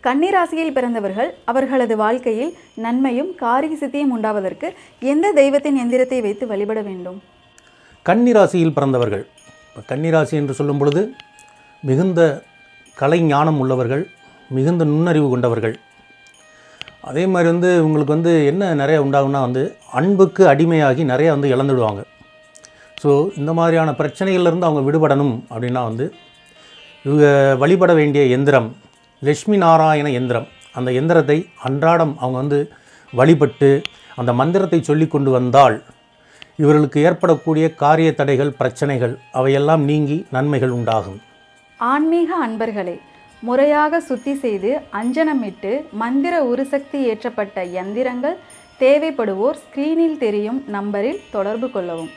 கன்னிராசியில் பிறந்தவர்கள் அவர்களது வாழ்க்கையில் நன்மையும் காரிய சித்தியும் உண்டாவதற்கு எந்த தெய்வத்தின் எந்திரத்தை வைத்து வழிபட வேண்டும்? கன்னிராசியில் பிறந்தவர்கள், கன்னிராசி என்று சொல்லும் பொழுது மிகுந்த கலை ஞானம் உள்ளவர்கள், மிகுந்த நுண்ணறிவு கொண்டவர்கள். அதே மாதிரி உங்களுக்கு என்ன நிறைய உண்டாகும்னா அன்புக்கு அடிமையாகி நிறையா இழந்துடுவாங்க. ஸோ இந்த மாதிரியான பிரச்சனைகள்லேருந்து அவங்க விடுபடணும் அப்படின்னா இவங்க வழிபட வேண்டிய எந்திரம் லட்சுமி நாராயண எந்திரம். அந்த எந்திரத்தை அன்றாடம் அவங்க வழிபட்டு அந்த மந்திரத்தை சொல்லி கொண்டு வந்தால் இவர்களுக்கு ஏற்படக்கூடிய காரிய தடைகள், பிரச்சனைகள் அவையெல்லாம் நீங்கி நன்மைகள் உண்டாகும். ஆன்மீக அன்பர்களே, முறையாக சுத்தி செய்து அஞ்சனமிட்டு மந்திர உருசக்தி ஏற்றப்பட்ட யந்திரங்கள் தேவைப்படுவோர் ஸ்கிரீனில் தெரியும் நம்பரில் தொடர்பு கொள்ளவும்.